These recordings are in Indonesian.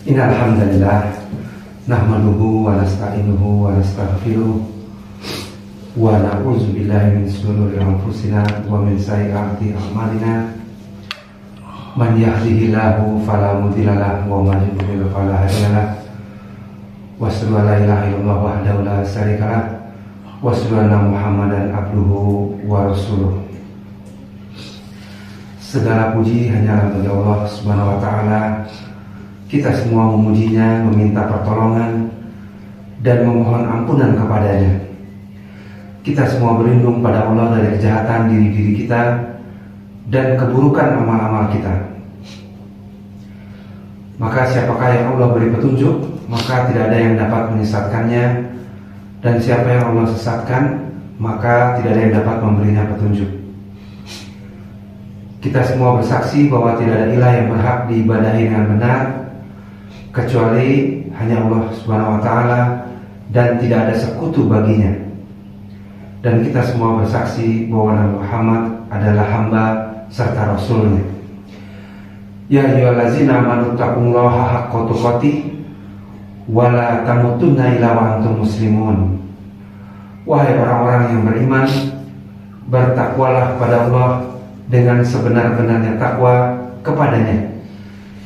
Innal hamdalillah nahmaduhu wa nasta'inuhu wa nastaghfiruh wa na'udzu billahi min shururi anfusina wa min sayyiati a'malina. Man yahdihillahu fala mudilla lahu wa man yudlil fala hadiya lahu. Wa asyhadu an la ilaha illallah wahdahu la syarika lahu wa asyhadu anna Muhammadan abduhu wa rasuluh. Segala puji hanyalah bagi Allah Subhanahu wa taala. Kita semua memujinya, meminta pertolongan dan memohon ampunan kepadanya. Kita semua berlindung pada Allah dari kejahatan diri-diri kita dan keburukan amal-amal kita. Maka siapakah yang Allah beri petunjuk, maka tidak ada yang dapat menyesatkannya. Dan siapa yang Allah sesatkan, maka tidak ada yang dapat memberinya petunjuk. Kita semua bersaksi bahwa tidak ada ilah yang berhak diibadahi dengan benar kecuali hanya Allah Subhanahu wa taala dan tidak ada sekutu baginya. Dan kita semua bersaksi bahwa Nabi Muhammad adalah hamba serta rasulnya. Ya ayyuhallazina amanu taqullaha haqqa tuqatih wa la tamutunna illa wa antum muslimun. Wahai orang-orang yang beriman, bertakwalah kepada Allah dengan sebenar-benarnya takwa kepadanya,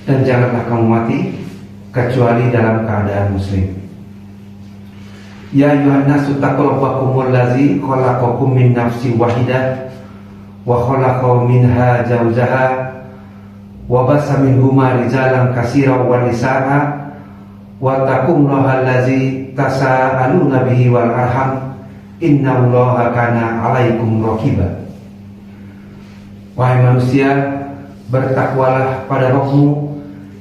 dan janganlah kamu mati kecuali dalam keadaan muslim. Ya ayyuhan nasu taqu rabbakumul ladzi khalaqakum min nafsin wahidah wa khalaqa minha zawjaha wa bassa minhuma rijalan katsiran wa nisaa'a wa taqullaha allazi tasaaluna bihi wal arham innallaha kana 'alaikum raqiba. Wahai manusia, bertakwalah pada Rabbmu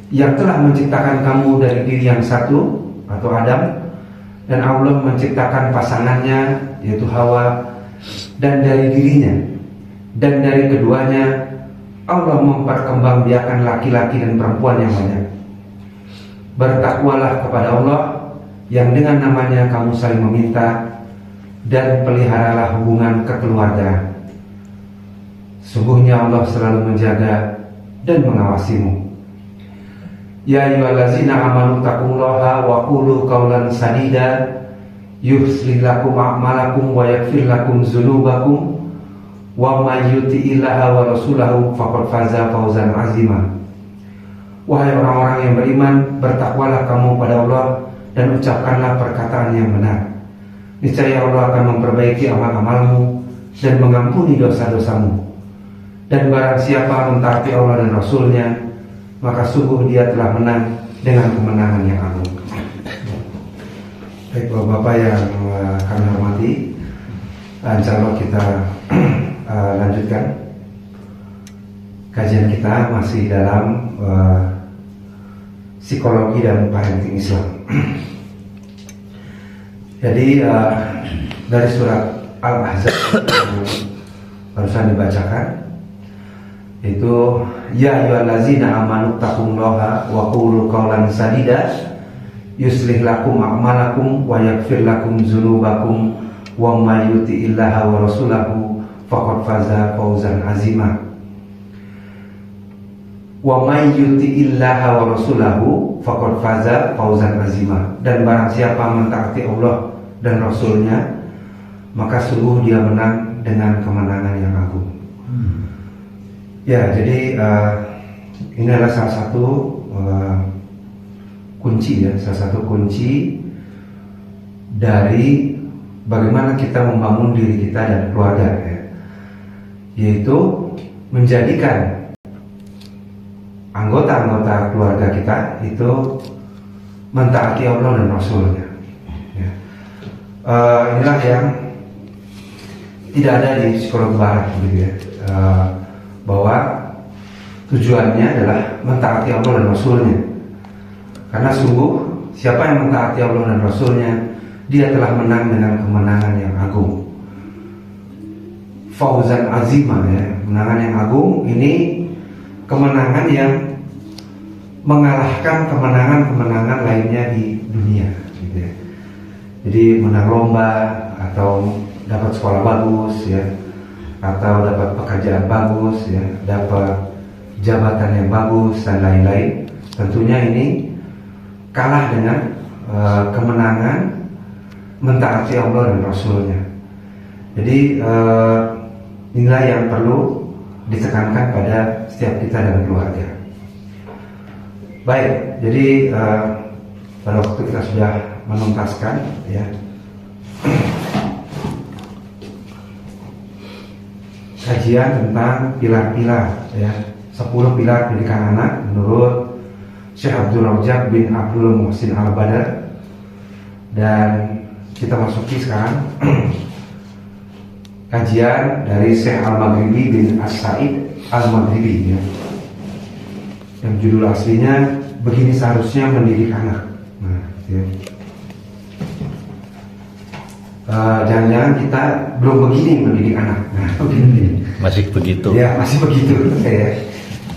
yang telah menciptakan kamu dari diri yang satu atau Adam, dan Allah menciptakan pasangannya yaitu Hawa, dan dari dirinya, dan dari keduanya Allah memperkembangbiakan laki-laki dan perempuan yang banyak. Bertakwalah kepada Allah yang dengan namanya kamu saling meminta, dan peliharalah hubungan kekeluargaan. Sungguhnya Allah selalu menjaga dan mengawasimu. Ya ayyuhallazina amanu taqullaha wa qulu qawlan sadida yuslih lakum a'malakum wa yaghfir lakum dzunubakum wa may yuti'illaha wa rasulahu faqad faza fawzan 'azima. Wahai orang-orang yang beriman, bertakwalah kamu pada Allah dan ucapkanlah perkataan yang benar. Niscaya Allah akan memperbaiki amal-amalmu dan mengampuni dosa-dosamu. Dan barang siapa mentaati Allah dan Rasulnya, maka sungguh dia telah menang dengan kemenangan yang agung. Baik Bapak-Bapak yang kami hormati, insyaallah kita lanjutkan kajian kita masih dalam psikologi dan parenting Islam. Jadi dari surat Al-Ahzab yang barusan dibacakan, itu ya ayyuhallazina amanu taqullaha wa qulu qawlan sadida yuslih lakum a'malakum wa yaghfir lakum dzunubakum wa may yuti'illaha wa rasulahu faqad faza fawzan 'azima. Wa may yuti'illaha wa rasulahu faqad faza fawzan 'azima. Dan barang siapa mentaati Allah dan Rasulnya, maka sungguh dia menang dengan kemenangan yang agung. Ya, jadi ini adalah salah satu kunci ya, salah satu kunci dari bagaimana kita membangun diri kita dan keluarga ya, yaitu menjadikan anggota-anggota keluarga kita itu mentaati Allah dan Rasulnya. Ya. Inilah yang tidak ada di psikologi barat gitu ya. Bahwa tujuannya adalah mentaati Allah dan Rasulnya. Karena sungguh siapa yang mentaati Allah dan Rasulnya, dia telah menang dengan kemenangan yang agung. Fauzan azimah ya, kemenangan yang agung. Ini kemenangan yang mengalahkan kemenangan-kemenangan lainnya di dunia gitu ya. Jadi menang lomba atau dapat sekolah bagus ya, atau dapat pekerjaan bagus ya, dapat jabatan yang bagus dan lain-lain. Tentunya ini kalah dengan kemenangan mentaati Allah dan Rasulnya. Jadi inilah yang perlu ditekankan pada setiap kita dan keluarga. Baik, jadi pada waktu kita sudah menuntaskan ya kajian tentang pilar-pilar ya 10 pilar pendidikan anak menurut Syekh Abdul Razak bin Abdul Muhsin Al-Badr, dan kita masuki sekarang kajian dari Syekh Al-Maghribi bin As-Sa'id Al-Maghribi ya. Yang judul aslinya Begini Seharusnya Mendidik Anak. Nah, ya. Jangan-jangan kita belum begini mendidik anak. Nah, begini. Masih begitu. Ya, masih begitu. Ya.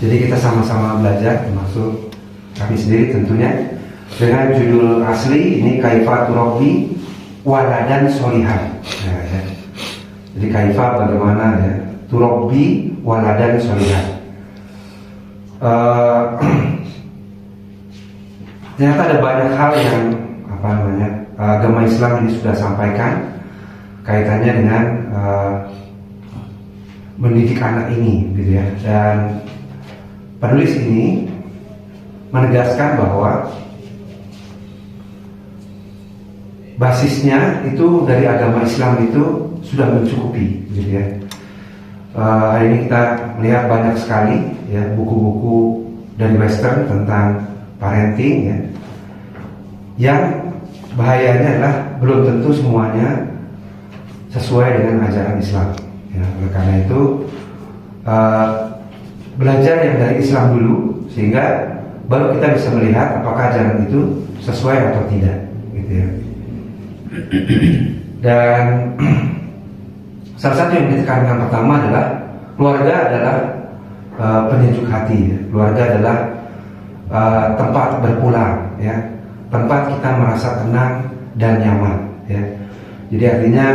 Jadi kita sama-sama belajar, termasuk kami sendiri tentunya, dengan judul asli ini Kaifa Turabbi Waladan Sholihan. Nah, ya. Jadi kaifa bagaimana ya? Turabbi Waladan Sholihan. Ternyata ada banyak hal yang agama Islam ini sudah sampaikan kaitannya dengan mendidik anak ini, gitu ya. Dan penulis ini menegaskan bahwa basisnya itu dari agama Islam itu sudah mencukupi, gitu ya. Hari ini kita melihat banyak sekali ya buku-buku dari Western tentang parenting ya, yang bahayanya adalah belum tentu semuanya sesuai dengan ajaran Islam ya. Oleh karena itu belajar yang dari Islam dulu, sehingga baru kita bisa melihat apakah ajaran itu sesuai atau tidak, gitu ya. Dan salah satu yang ditekankan pertama adalah keluarga adalah penyejuk hati ya. Keluarga adalah tempat berpulang ya, tempat kita merasa tenang dan nyaman ya. Jadi artinya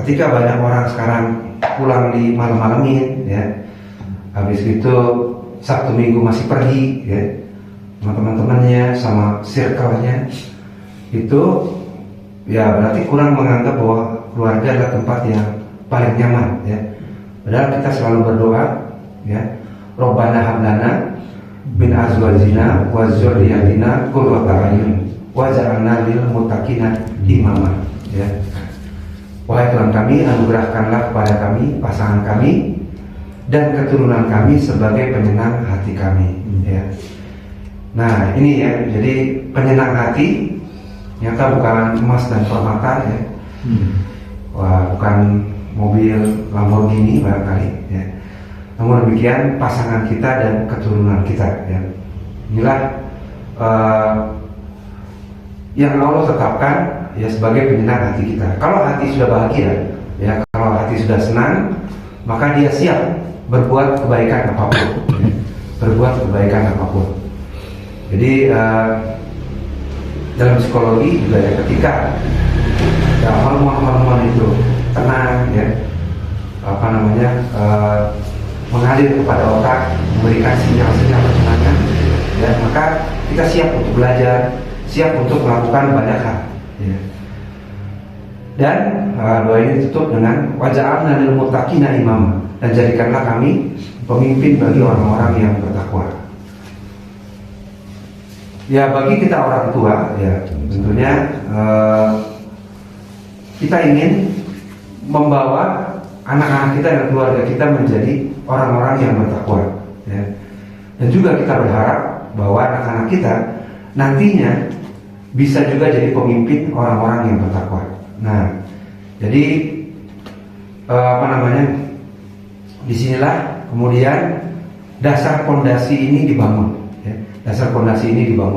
ketika banyak orang sekarang pulang di malam-malamin ya, habis itu Sabtu Minggu masih pergi ya sama teman-temannya, sama circle-nya, itu ya berarti kurang menganggap bahwa keluarga adalah tempat yang paling nyaman ya. Padahal kita selalu berdoa ya, Rabbana hab lana min azwajina wa dzurriyyatina qurrata a'yun waj'alna lil muttaqina imama ya. Wahai Tuhan kami, anugerahkanlah kepada kami pasangan kami dan keturunan kami sebagai penyenang hati kami ya. Nah ini ya, jadi penyenang hati nyata bukan emas dan permata ya. Wah, bukan mobil Lamborghini barangkali ya. Namun demikian pasangan kita dan keturunan kita ya. Inilah yang Allah tetapkan ya sebagai penyenang hati kita. Kalau hati sudah bahagia ya, kalau hati sudah senang, maka dia siap berbuat kebaikan apapun ya. Berbuat kebaikan apapun. Jadi dalam psikologi juga ya, ketika ya, hormon-hormon itu tenang ya, mengalir kepada otak, memberikan sinyal-sinyal ketenangan ya, maka kita siap untuk belajar, siap untuk melakukan banyak hal ya. Dan doa ini ditutup dengan waj'alna lil muttaqina imama, dan jadikanlah kami pemimpin bagi orang-orang yang bertakwa. Ya, bagi kita orang tua ya tentunya kita ingin membawa anak-anak kita dan keluarga kita menjadi orang-orang yang bertakwa ya. Dan juga kita berharap bahwa anak-anak kita nantinya bisa juga jadi pemimpin orang-orang yang bertakwa. Nah, jadi disinilah kemudian dasar fondasi ini dibangun ya. Dasar fondasi ini dibangun.